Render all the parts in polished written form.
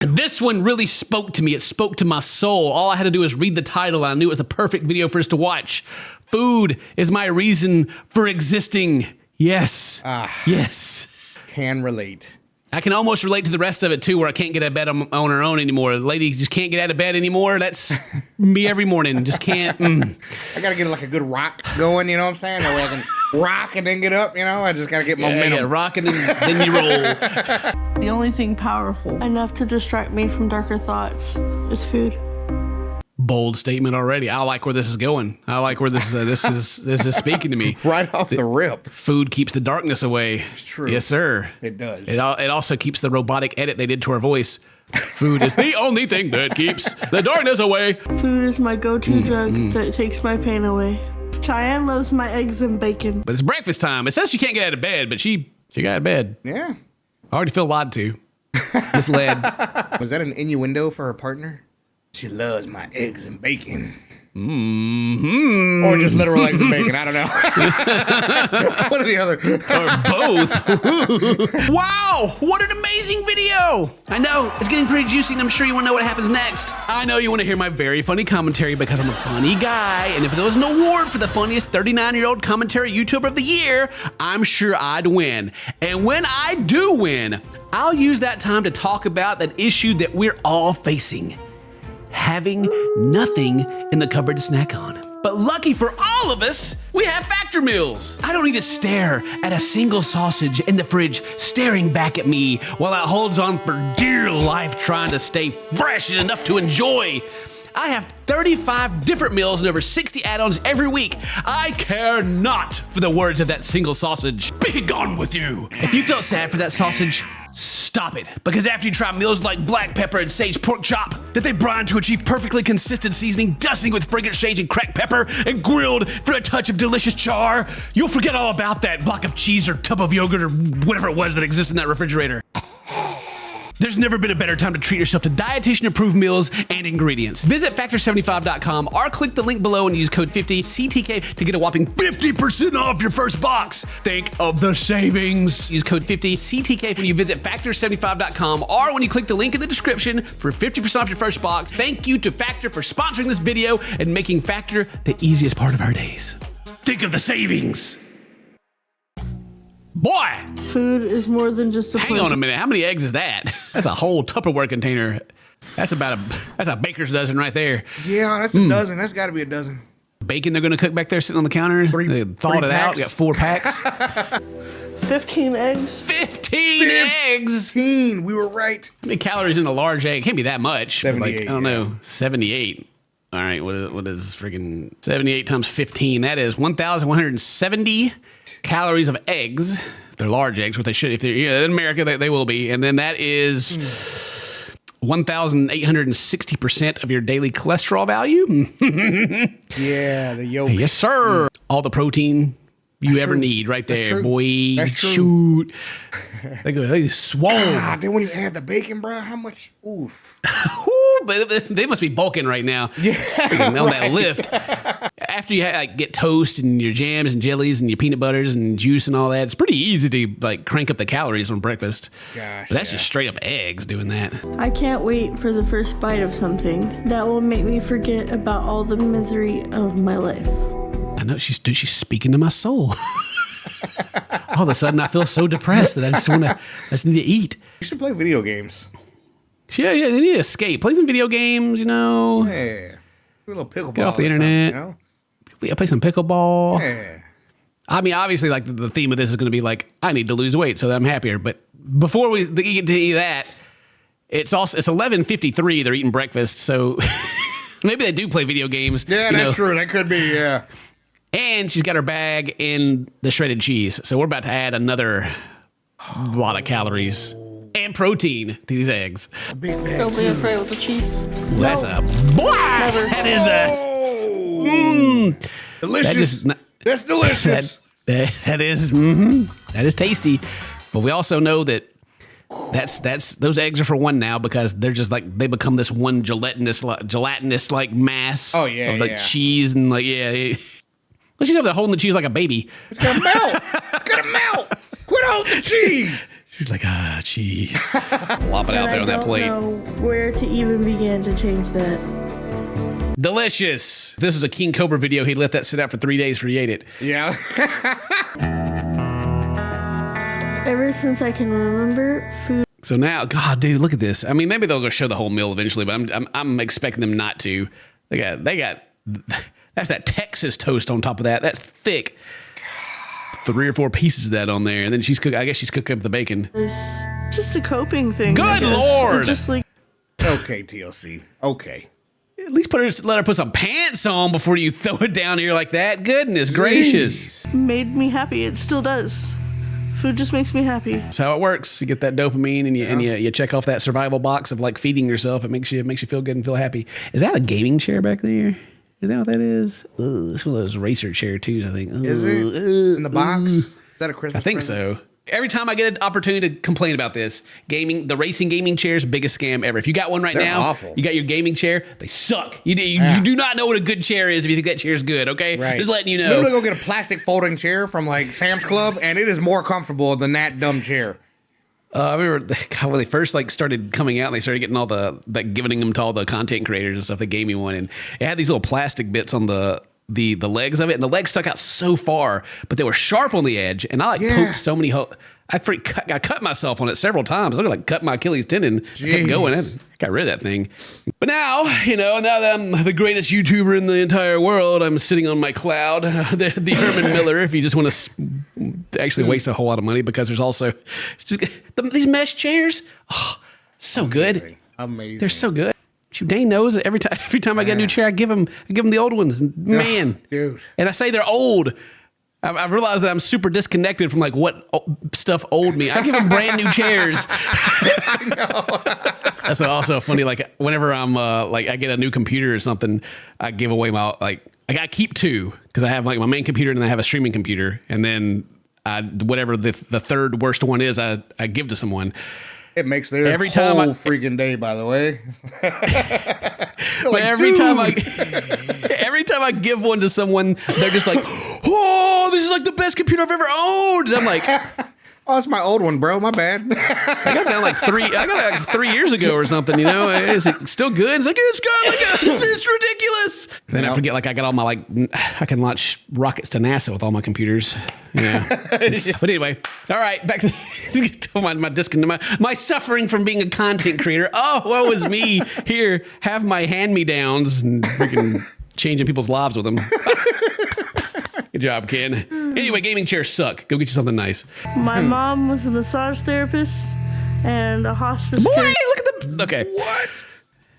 And this one really spoke to me. It spoke to my soul. All I had to do was read the title, and I knew it was the perfect video for us to watch. Food is my reason for existing. Yes. Yes. Can relate. I can almost relate to the rest of it, too, where I can't get out of bed on her own anymore. The lady just can't get out of bed anymore. That's me every morning. Just can't. I got to get like a good rock going, you know what I'm saying? That way I can rock and then get up, you know? I just got to get momentum. Yeah, rock and then you roll. The only thing powerful enough to distract me from darker thoughts is food. Bold statement already. I like where this is going. I like where this is speaking to me. Right off the rip. Food keeps the darkness away. It's true. Yes, sir. It does. It also keeps the robotic edit they did to our voice. Food is the only thing that keeps the darkness away. Food is my go-to drug that takes my pain away. Cheyenne loves my eggs and bacon. But it's breakfast time. It says she can't get out of bed, but she got out of bed. Yeah. I already feel lied to. Misled. Was that an innuendo for her partner? She loves my eggs and bacon. Or just literal eggs and bacon. I don't know. One or the other. Or both. Wow, what an amazing video. I know, it's getting pretty juicy, and I'm sure you want to know what happens next. I know you want to hear my very funny commentary because I'm a funny guy, and if there was an award for the funniest 39-year-old commentary YouTuber of the year, I'm sure I'd win. And when I do win, I'll use that time to talk about that issue that we're all facing. Having nothing in the cupboard to snack on. But lucky for all of us, we have Factor meals. I don't need to stare at a single sausage in the fridge staring back at me while it holds on for dear life trying to stay fresh and enough to enjoy. I have 35 different meals and over 60 add-ons every week. I care not for the words of that single sausage. Be gone with you. If you felt sad for that sausage, stop it. Because after you try meals like black pepper and sage pork chop that they brine to achieve perfectly consistent seasoning, dusting with fragrant sage and cracked pepper, and grilled for a touch of delicious char, you'll forget all about that block of cheese or tub of yogurt or whatever it was that exists in that refrigerator. There's never been a better time to treat yourself to dietitian-approved meals and ingredients. Visit Factor75.com or click the link below and use code 50CTK to get a whopping 50% off your first box. Think of the savings. Use code 50CTK when you visit Factor75.com or when you click the link in the description for 50% off your first box. Thank you to Factor for sponsoring this video and making Factor the easiest part of our days. Think of the savings. Boy! Food is more than just a Hang on a minute. How many eggs is that? That's a whole Tupperware container. That's a baker's dozen right there. Yeah, that's a dozen. That's got to be a dozen. Bacon they're going to cook back there sitting on the counter. They thawed it out. Got 4 packs. 15 eggs. 15 eggs! 15. We were right. How many calories in a large egg? It can't be that much. 78. I don't know. 78. All right, what is freaking 78 times 15? That is 1,170 calories of eggs. If they're large eggs, what they should, if they're in America, they will be. And then that is 1,860% of your daily cholesterol value. Yeah, the yolk. Yes, sir. All the protein you ever need right there, boy. That's true. Shoot. They swole. Then when you add the bacon, bro, how much? Oof. But they must be bulking right now. Yeah, on that lift. After you get toast and your jams and jellies and your peanut butters and juice and all that, it's pretty easy to crank up the calories on breakfast. Gosh, but that's just straight up eggs doing that. I can't wait for the first bite of something that will make me forget about all the misery of my life. I know she's speaking to my soul. All of a sudden, I feel so depressed that I just need to eat. You should play video games. Yeah, they need to escape. Play some video games, Yeah. Do a little pickleball. Get off the internet. Yeah, play some pickleball. Yeah. I mean, obviously, the theme of this is going to be I need to lose weight so that I'm happier. But before we get to any of that, it's 11:53. They're eating breakfast, so maybe they do play video games. Yeah, that's true. That could be. Yeah. And she's got her bag in the shredded cheese, so we're about to add another lot of calories and protein to these eggs. A big bag. Don't be afraid with the cheese. That's a boy. That is delicious. That's delicious. That is tasty. But we also know that those eggs are for one now because they're just they become this one gelatinous mass. Oh yeah, of cheese and But you know they're holding the cheese like a baby. It's gonna melt. It's gonna melt. Quit holding the cheese. She's like, jeez. Flop it out there on that plate. I don't know where to even begin to change that. Delicious. If this was a King Cobra video, he'd let that sit out for 3 days before he ate it. Yeah. Ever since I can remember, food. So now, God, dude, look at this. I mean, maybe they'll go show the whole meal eventually, but I'm expecting them not to. They got that's that Texas toast on top of that. That's thick. 3 or 4 pieces of that on there, and then I guess she's cooking up the bacon. It's just a coping thing. Good Lord! It's just like. Okay, TLC. Okay. At least let her put some pants on before you throw it down here like that. Goodness gracious. Made me happy. It still does. Food just makes me happy. That's how it works. You get that dopamine and you check off that survival box of like feeding yourself. It makes you feel good and feel happy. Is that a gaming chair back there? Is that what that is? Ugh, it's one of those racer chair twos, I think. Is it in the box? Is that a Christmas I think present? so. Every time I get an opportunity to complain about this, the racing gaming chairs, biggest scam ever. If you got one right They're now, awful. you got your gaming chair, they suck. You do not know what a good chair is if you think that chair is good, okay? Right. Just letting you know. Literally go get a plastic folding chair from like Sam's Club, and it is more comfortable than that dumb chair. I remember when they first started coming out and they started getting all giving them to all the content creators and stuff. They gave me one, and it had these little plastic bits on the legs of it, and the legs stuck out so far, but they were sharp on the edge, and I poked so many holes. I cut myself on it several times. I cut my Achilles tendon. I kept going. I got rid of that thing. But now, now that I'm the greatest YouTuber in the entire world, I'm sitting on my cloud, the Herman Miller, if you just want to actually waste a whole lot of money, because there's also these mesh chairs. Oh, so good. Amazing. They're so good. Dane knows it. Every time I get a new chair, I give him the old ones. Man, dude. And I say they're old. I've realized that I'm super disconnected from like what stuff old me. I give them brand new chairs. I know. That's also funny. Like whenever I'm I get a new computer or something, I give away I gotta keep 2 because I have like my main computer and then I have a streaming computer, and then whatever the third worst one is, I give to someone. It makes their every whole time freaking day, by the way. Like, every time I give one to someone, they're just like, "Oh, this is like the best computer I've ever owned." And I'm like, "Oh, it's my old one, bro. My bad." I got that like 3 years ago or something. Is it still good? It's like it's ridiculous. Then I forget, I got all my I can launch rockets to NASA with all my computers. Yeah. But anyway, all right, back to my suffering from being a content creator. Oh, woe is me. Here, have my hand-me-downs and freaking changing people's lives with them. Good job, Ken. Anyway, gaming chairs suck. Go get you something nice. My mom was a massage therapist and a hospice Boy, care. look at the... Okay. What?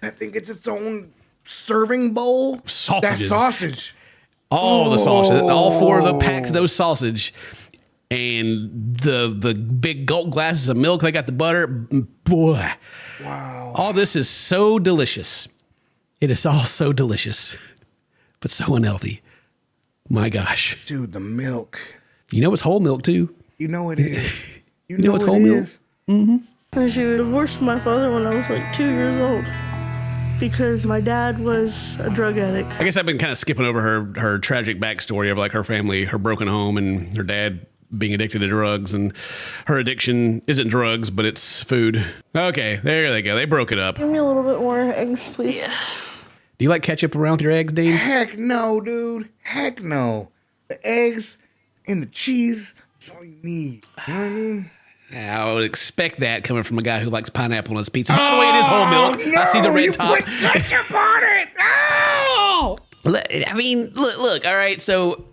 That thing gets its own serving bowl? Sausages. That sausage. The sausage. All 4 of the packs of those sausage. And the big gulp glasses of milk. They got the butter. Boy. Wow. All this is so delicious. It is all so delicious. But so unhealthy. My gosh. Dude, the milk. You know it's whole milk, too. You know it is. You know it's whole milk? And she divorced my father when I was like 2 years old because my dad was a drug addict. I guess I've been kind of skipping over her tragic backstory of like her family, her broken home, and her dad being addicted to drugs, and her addiction isn't drugs, but it's food. Okay, there they go. They broke it up. Give me a little bit more eggs, please. Yeah. Do you like ketchup around with your eggs, Dean? Heck no, dude. Heck no. The eggs and the cheese, that's all you need. You know what I mean? I would expect that coming from a guy who likes pineapple on his pizza. By the way, it is whole milk. No, I see the red top. Put ketchup on it. Oh! I mean, look. All right. So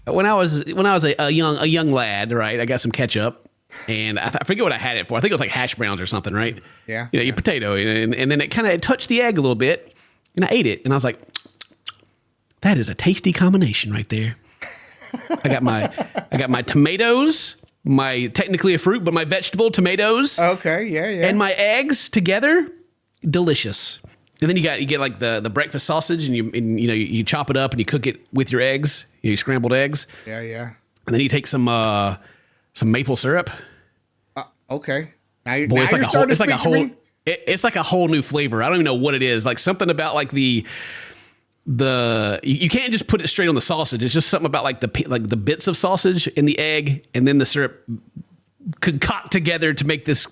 when I was a young lad, right, I got some ketchup, and I forget what I had it for. I think it was like hash browns or something, right? Yeah. Your potato, and then it kind of touched the egg a little bit, and I ate it, and I was like, that is a tasty combination right there. I got my tomatoes. My technically a fruit, but my vegetable tomatoes. Okay, yeah. And my eggs together, delicious. And then you get like the breakfast sausage, and you chop it up and you cook it with your eggs, scrambled eggs. Yeah. And then you take some maple syrup. Okay. Boy, it's like a whole new flavor. I don't even know what it is. Like something about like you can't just put it straight on the sausage. It's just something about like the bits of sausage in the egg, and then the syrup concoct together to make this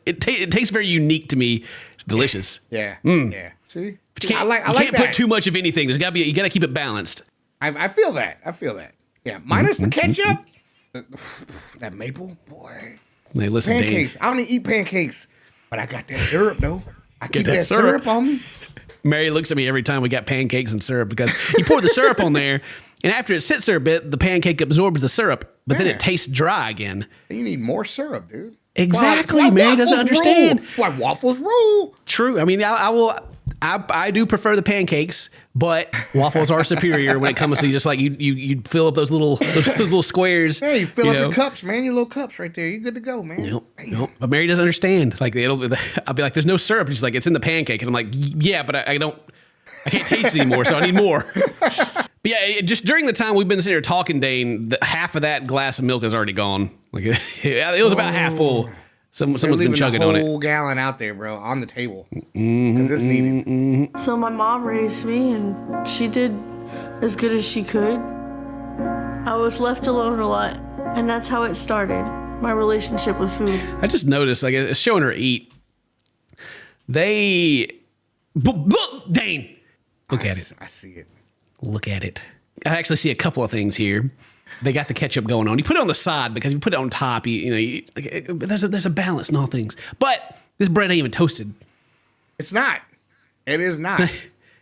it tastes very unique to me. It's delicious. Yeah. Yeah. See? But you can't, I like can't that. put too much of anything. You got to keep it balanced. I feel that. Yeah. Minus the ketchup. That maple, boy. Hey, listen, Pancakes. Dane. I don't eat pancakes, but I got that syrup though. I keep that that syrup. syrup on me. Mary looks at me every time we got pancakes and syrup because you pour the syrup on there, and after it sits there a bit, the pancake absorbs the syrup, but then it tastes dry again. You need more syrup, dude. Exactly, That's why Mary doesn't waffles understand. Rule. That's why waffles rule. True. I mean, I do prefer the pancakes, but waffles are superior when it comes to just like you fill up those little squares. Yeah, you fill up your cups, man. Your little cups right there. You're good to go, man. Nope. But Mary doesn't understand. Like I'll be like, "There's no syrup." She's like, "It's in the pancake," and I'm like, "Yeah, but I can't taste it anymore, so I need more." But yeah, just during the time we've been sitting here talking, Dane, half of that glass of milk is already gone. Like it was about half full. Someone's been chugging on it. A whole gallon out there, bro, on the table. Because it's needed. So my mom raised me, and she did as good as she could. I was left alone a lot, and that's how it started, my relationship with food. I just noticed, like, it's showing her eat. Look, Dane, look at it. I see it. Look at it. I actually see a couple of things here. They got the ketchup going on. You put it on the side because if you put it on top, there's a balance in all things. But this bread ain't even toasted. It's not. It is not.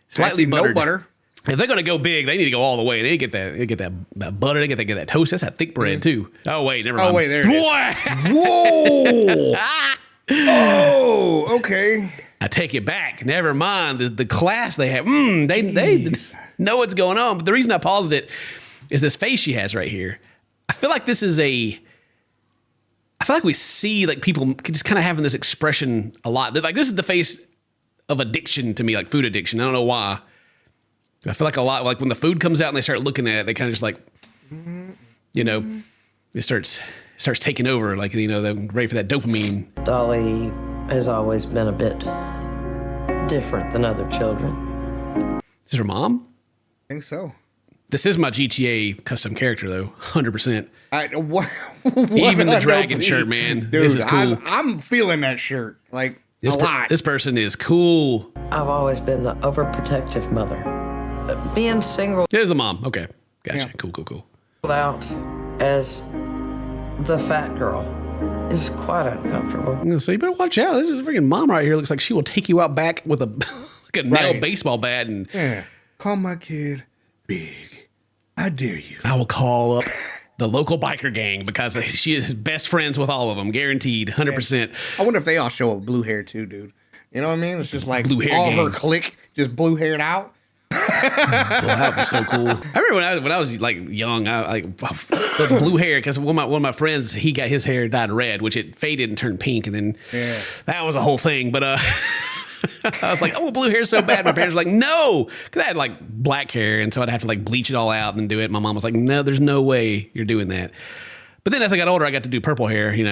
Slightly buttered. No butter. If they're gonna go big, they need to go all the way. They get that butter. They get that toast. That's that thick bread too. Oh wait, never mind. Oh wait, there it is. Whoa. Oh, okay. I take it back. Never mind. The class they have. They know what's going on. But the reason I paused it is this face she has right here. I feel like I feel like we see like people just kind of having this expression a lot. Like this is the face of addiction to me, like food addiction. I don't know why. I feel like a lot, like when the food comes out and they start looking at it, they kind of just like, it starts taking over. Like, they're ready for that dopamine. Dolly has always been a bit different than other children. Is this her mom? I think so. This is my GTA custom character, though. 100%. Even the dragon shirt, man. Dude, this is cool. I'm feeling that shirt. Like, a lot. This person is cool. I've always been the overprotective mother. Being singled There's the mom. Okay. Gotcha. Yeah. Cool. out as the fat girl is quite uncomfortable. I'm going to say, you better watch out. This is a freaking mom right here. Looks like she will take you out back with a nail baseball bat. And Yeah. Call my kid big. I dare you. I will call up the local biker gang because she is best friends with all of them. Guaranteed. 100%. I wonder if they all show up blue hair too, dude. You know what I mean? It's just like Blue hair all gang. her clique just blue haired out. Well, that would be so cool. I remember when I was like young, with blue hair because one of my friends, he got his hair dyed red, which it faded and turned pink, and then that was a whole thing. But I was like, oh, blue hair so bad. My parents were like, no, because I had like black hair, and so I'd have to like bleach it all out and do it. My mom was like, no, there's no way you're doing that. But then as I got older, I got to do purple hair, and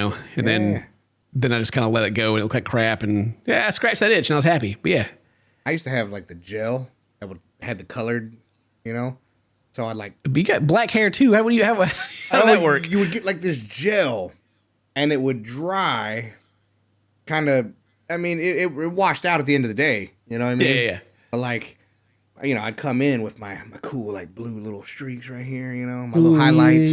then I just kind of let it go, and it looked like crap, and I scratched that itch, and I was happy. But yeah, I used to have like the gel that had the colored, so I'd like. but you got black hair too. How did that work? You would get like this gel, and it would dry, kind of. I mean, it washed out at the end of the day. You know what I mean? Yeah. But like, I'd come in with my cool like blue little streaks right here. My little highlights.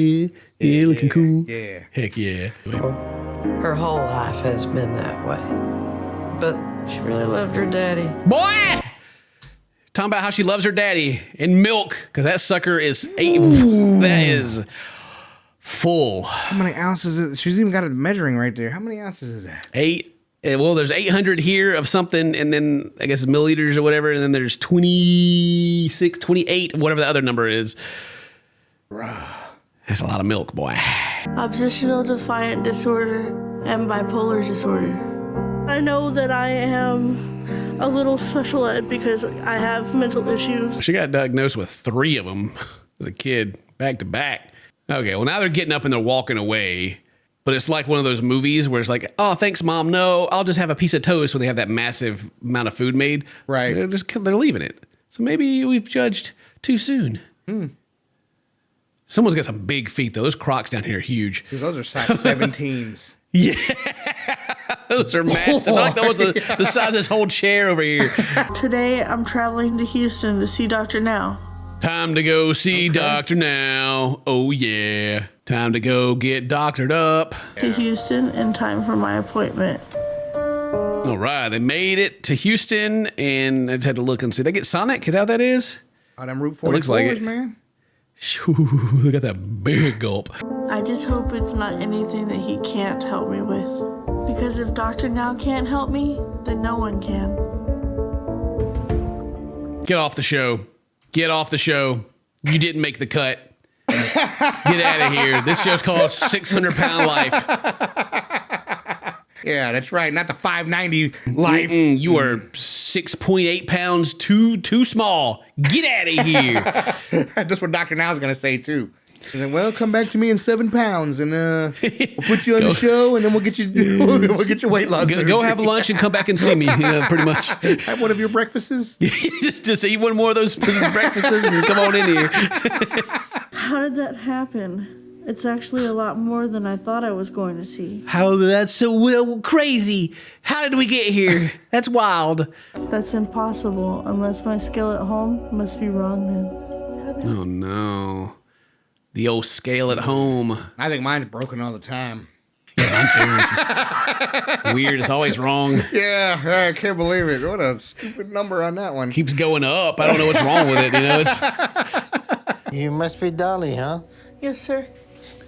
Yeah, looking cool. Yeah. Heck yeah. Her whole life has been that way. But she really loved her daddy. Boy! Talking about how she loves her daddy and milk, because that sucker is that is full. How many ounces is she's even got it measuring right there. How many ounces is that? 8. Well, there's 800 here of something, and then I guess milliliters or whatever, and then there's 26, 28, whatever the other number is. That's a lot of milk, boy. Oppositional defiant disorder and bipolar disorder. I know that I am a little special ed because I have mental issues. She got diagnosed with 3 of them as a kid, back to back. Okay, well, now they're getting up and they're walking away. But it's like one of those movies where it's like, oh, thanks, Mom. No, I'll just have a piece of toast when they have that massive amount of food made. Right. They're leaving it. So maybe we've judged too soon. Someone's got some big feet, though. Those Crocs down here are huge. Dude, those are size 17s. Yeah. Those are massive. They're like the ones the size of this whole chair over here. Today, I'm traveling to Houston to see Dr. Now. Time to go see Dr. Now. Oh, yeah. Time to go get doctored up. To Houston in time for my appointment. All right. They made it to Houston, and I just had to look and see. They get Sonic? Is that what that is? Oh, them Route 44s, It looks like it. man. Whew, look at that big gulp. I just hope it's not anything that he can't help me with. Because if Dr. Now can't help me, then no one can. Get off the show. Get off the show. You didn't make the cut. Get out of here. This show's called 600 Pound Life. Yeah, that's right. Not the 590 life. You are 6.8 pounds too small. Get out of here. That's what Dr. Now's going to say, too. He's like, well, come back to me in 7 pounds, and we'll put you on the show, and then we'll get you we'll get your weight loss. Go have lunch and come back and see me, pretty much. Have one of your breakfasts. just eat one more of those breakfasts and come on in here. How did that happen? It's actually a lot more than I thought I was going to see. How that's so crazy. How did we get here? That's wild. That's impossible, unless my scale at home must be wrong then. Oh, no. The old scale at home. I think mine's broken all the time. Yeah, mine too. It's just weird. It's always wrong. Yeah, I can't believe it. What a stupid number on that one. Keeps going up. I don't know what's wrong with it. It's You must be Dolly, huh? Yes, sir.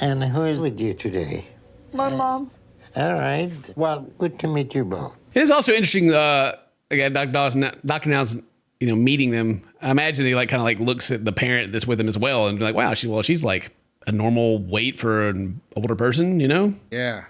And who is with you today? My mom. All right. Well, good to meet you both. It's also interesting. Again, Dr. Now's, meeting them. I imagine he kind of looks at the parent that's with him as well and be like, wow, she's like a normal weight for an older person, Yeah.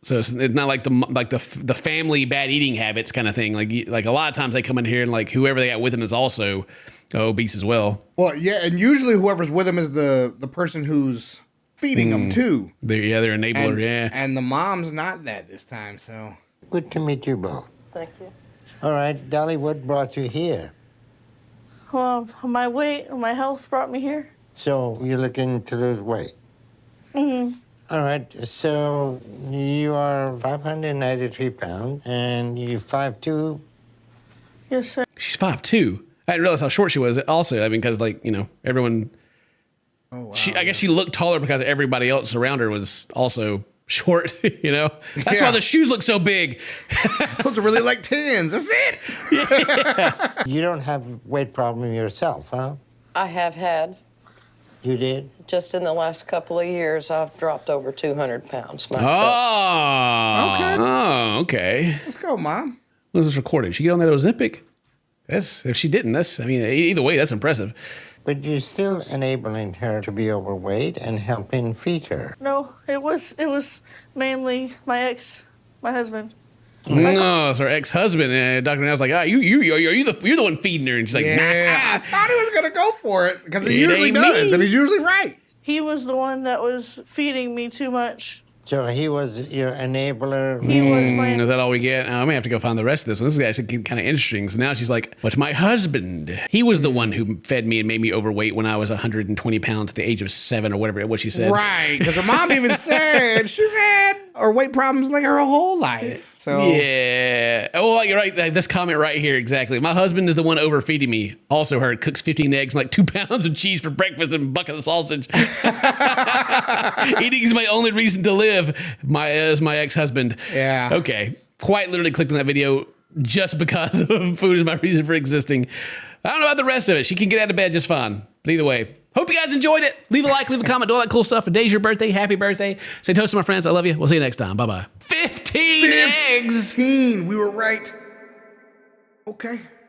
So it's not like the family bad eating habits kind of thing. Like a lot of times they come in here and whoever they got with them is also obese as well. Well, yeah, and usually whoever's with them is the person who's feeding them too. They're enabler, yeah. And the mom's not that this time, so. Good to meet you both. Thank you. All right, Dolly, what brought you here? Well, my weight, my health brought me here. So you're looking to lose weight? Mm-hmm. All right, so you are 593 pounds, and you're 5'2". Yes, sir. She's 5'2". I didn't realize how short she was. Also, I mean, because everyone. Oh, wow. I guess she looked taller because everybody else around her was also short. That's why the shoes look so big. Those are really like 10s. That's it. You don't have weight problem yourself, huh? I have had. You did? Just in the last couple of years, I've dropped over 200 pounds myself. Oh, Okay. Oh, okay. Let's go, Mom. When was this recorded? She get on that Ozempic? If she didn't, either way, that's impressive. But you're still enabling her to be overweight and helping feed her. No, it was mainly my husband. No, it's her ex-husband. Dr. Now's like, you're the one feeding her. And she's like, Yeah, nah. I thought he was going to go for it because he It usually ain't does, me. and he's usually right. He was the one that was feeding me too much. So he was your enabler. He was my... Is that all we get? I may have to go find the rest of this one. This is actually kind of interesting. So now she's like, but my husband, he was the one who fed me and made me overweight when I was 120 pounds at the age of 7 or whatever what she said. Right, because her mom even said she's had her weight problems her whole life. So Yeah. Oh, you're right. This comment right here, exactly. My husband is the one overfeeding me. Also heard cooks 15 eggs and 2 pounds of cheese for breakfast and a bucket of sausage. Eating is my only reason to live. Is my ex-husband. Yeah. Okay. Quite literally clicked on that video just because of food is my reason for existing. I don't know about the rest of it. She can get out of bed just fine. But either way, hope you guys enjoyed it. Leave a like, leave a comment, do all that cool stuff. Today's your birthday. Happy birthday. Say toast to my friends. I love you. We'll see you next time. Bye-bye. 15 eggs. 15. We were right. Okay.